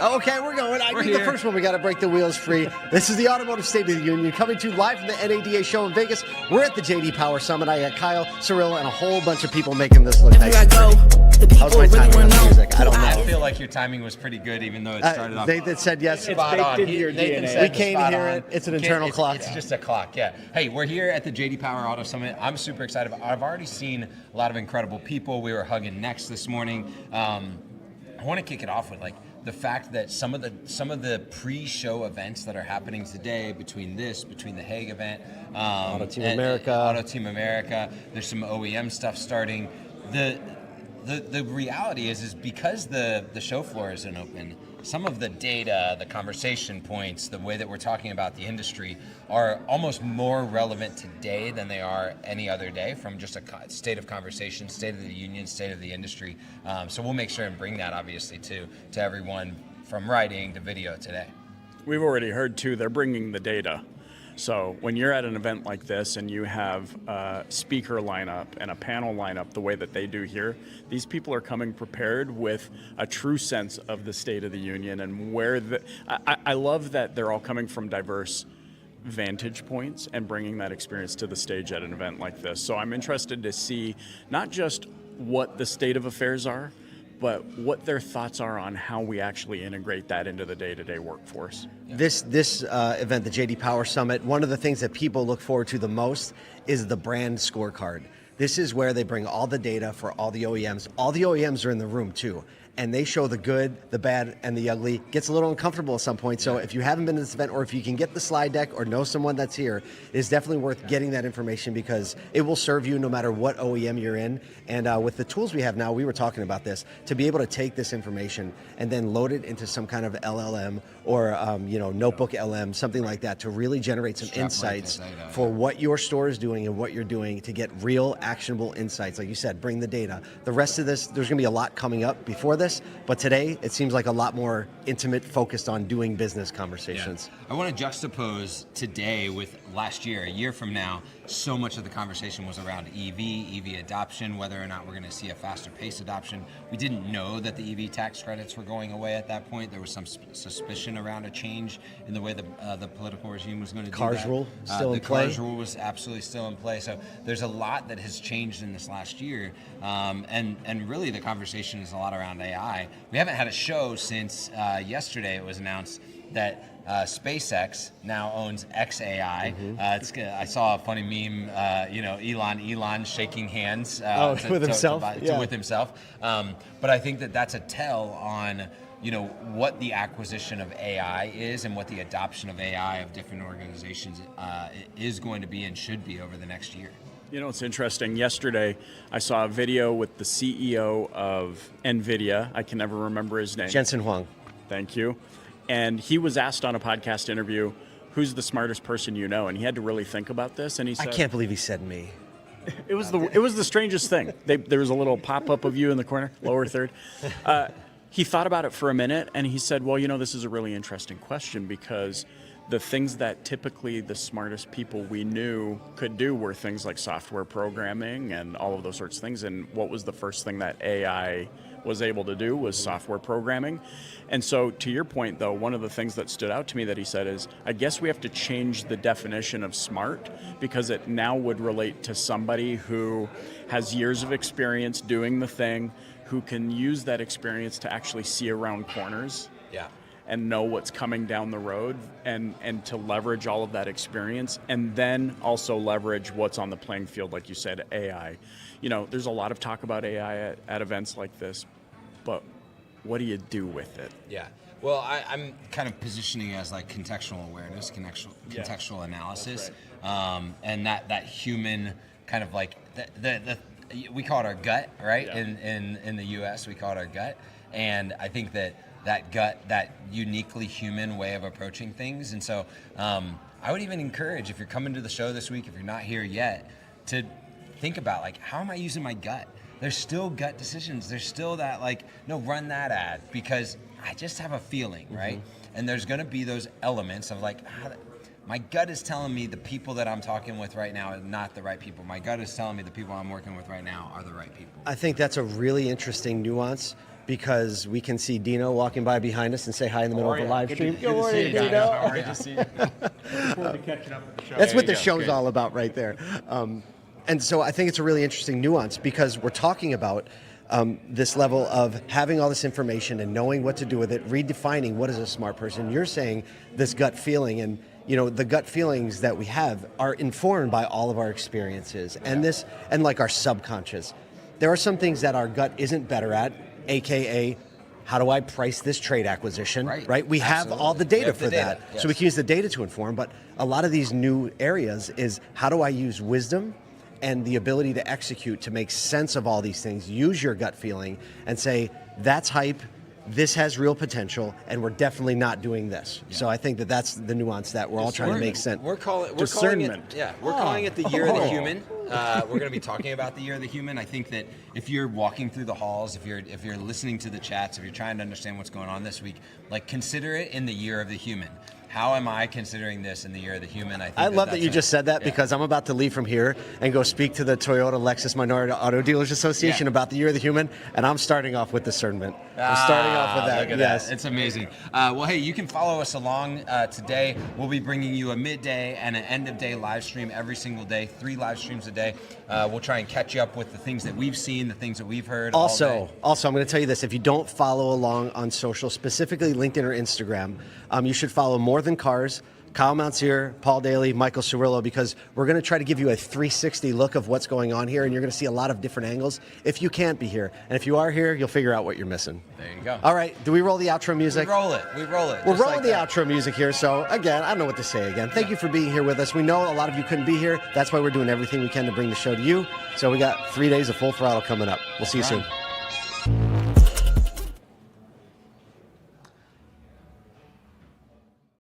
Okay, we're going. I think the first one, we got to break the wheels free. This is the Automotive State of the Union coming to you live from the NADA show in Vegas. We're at the JD Power Summit. I got Kyle, Cirillo, and a whole bunch of people making this look nice. How's my timing on the music? I don't know. I feel like your timing was pretty good, even though it started off. They said yes. It's spot on. We can't hear it. It's an internal clock. It's just a clock, yeah. Hey, we're here at the JD Power Auto Summit. I'm super excited. I've already seen a lot of incredible people. We were hugging necks this morning. I want to kick it off with the fact that some of the pre-show events that are happening today, between the Hague event, Auto Team America, there's some OEM stuff starting. The reality is because the show floor isn't open, some of the data, the conversation points, the way that we're talking about the industry are almost more relevant today than they are any other day, from just a state of conversation, state of the union, state of the industry. So we'll make sure and bring that obviously to everyone, from writing to video today. We've already heard too, they're bringing the data. So when you're at an event like this and you have a speaker lineup and a panel lineup the way that they do here, these people are coming prepared with a true sense of the State of the Union and where I love that they're all coming from diverse vantage points and bringing that experience to the stage at an event like this. So I'm interested to see not just what the state of affairs are, but what their thoughts are on how we actually integrate that into the day-to-day workforce. This event, the JD Power Summit, one of the things that people look forward to the most is the brand scorecard. This is where they bring all the data for all the OEMs. All the OEMs are in the room too, and they show the good, the bad, and the ugly. Gets a little uncomfortable at some point, so if you haven't been to this event, or if you can get the slide deck or know someone that's here, it's definitely worth getting that information, because it will serve you no matter what OEM you're in. And with the tools we have now, we were talking about this, to be able to take this information and then load it into some kind of LLM or notebook LM, something like that, to really generate some insights for what your store is doing and what you're doing, to get real actionable insights. Like you said, bring the data. The rest of this, there's going to be a lot coming up before this, but today it seems like a lot more intimate, focused on doing business conversations. Yeah. I want to juxtapose today with last year. A year from now, so much of the conversation was around EV adoption, whether or not we're going to see a faster pace adoption. We didn't know that the EV tax credits were going away at that point. There was some suspicion around a change in the way the political regime was going to do that. Cars rule still in play. The Cars rule was absolutely still in play. So there's a lot that has changed in this last year, and really the conversation is a lot around AI. We haven't had a show since yesterday. It was announced that SpaceX now owns XAI. I saw a funny meme, Elon shaking hands with himself. With himself. But I think that that's a tell on what the acquisition of AI is and what the adoption of AI of different organizations is going to be and should be over the next year. It's interesting. Yesterday, I saw a video with the CEO of NVIDIA. I can never remember his name. Jensen Huang. Thank you. And he was asked on a podcast interview, who's the smartest person you know? And he had to really think about this. And he said, I can't believe he said me. It was the strangest thing. There was a little pop-up of you in the corner, lower third. He thought about it for a minute, and he said, well, this is a really interesting question, because the things that typically the smartest people we knew could do were things like software programming and all of those sorts of things. And what was the first thing that AI was able to do was software programming. And so to your point, though, one of the things that stood out to me that he said is, I guess we have to change the definition of smart, because it now would relate to somebody who has years of experience doing the thing, who can use that experience to actually see around corners. Yeah. And know what's coming down the road, and to leverage all of that experience, and then also leverage what's on the playing field, like you said, AI. There's a lot of talk about AI at events like this, but what do you do with it? Yeah. Well, I'm kind of positioning it as like contextual awareness, contextual analysis, and that human kind of like we call it our gut, right? Yeah. In the U.S., we call it our gut, and I think that gut, that uniquely human way of approaching things. And so I would even encourage, if you're coming to the show this week, if you're not here yet, to think about how am I using my gut? There's still gut decisions. There's still that run that ad, because I just have a feeling, right? And there's going to be those elements of my gut is telling me the people that I'm talking with right now are not the right people. My gut is telling me the people I'm working with right now are the right people. I think that's a really interesting nuance, because we can see Dino walking by behind us and say hi in the middle of a live stream. Good to see you, Dino. guys. Great to see you. Looking forward to catching up with the show. That's what the There you go. show's Good. all about right there. And so I think it's a really interesting nuance because we're talking about this level of having all this information and knowing what to do with it, redefining what is a smart person. You're saying this gut feeling, and the gut feelings that we have are informed by all of our experiences and like our subconscious. There are some things that our gut isn't better at, aka how do I price this trade acquisition, right? We have all the data for that. Yes. So we can use the data to inform, but a lot of these new areas is how do I use wisdom and the ability to execute to make sense of all these things, use your gut feeling and say, that's hype, this has real potential, and we're definitely not doing this. So I think that's the nuance that we're all trying to make sense. We're calling Discernment. we're calling it the year of the human. We're going to be talking about the year of the human. I think that if you're walking through the halls, if you're listening to the chats, if you're trying to understand what's going on this week, like consider it in the year of the human. How am I considering this in the year of the human? I love that you just said that because I'm about to leave from here and go speak to the Toyota Lexus Minority Auto Dealers Association about the year of the human, and I'm starting off with discernment. I'm starting off with that. Look at that. It's amazing. Well, hey, you can follow us along today. We'll be bringing you a midday and an end of day live stream every single day, 3 live streams a day. We'll try and catch you up with the things that we've seen, the things that we've heard. Also, I'm going to tell you this. If you don't follow along on social, specifically LinkedIn or Instagram, you should follow More Than Cars, Kyle Mountsier, Paul Daly, Michael Cirillo, because we're going to try to give you a 360 look of what's going on here, and you're going to see a lot of different angles if you can't be here. And if you are here, you'll figure out what you're missing. There you go. All right, do we roll the outro music? We roll it. We're Just rolling like the that. outro music here, so again, I don't know what to say again. Thank you for being here with us. We know a lot of you couldn't be here. That's why we're doing everything we can to bring the show to you. So we got 3 days of full throttle coming up. We'll see you soon.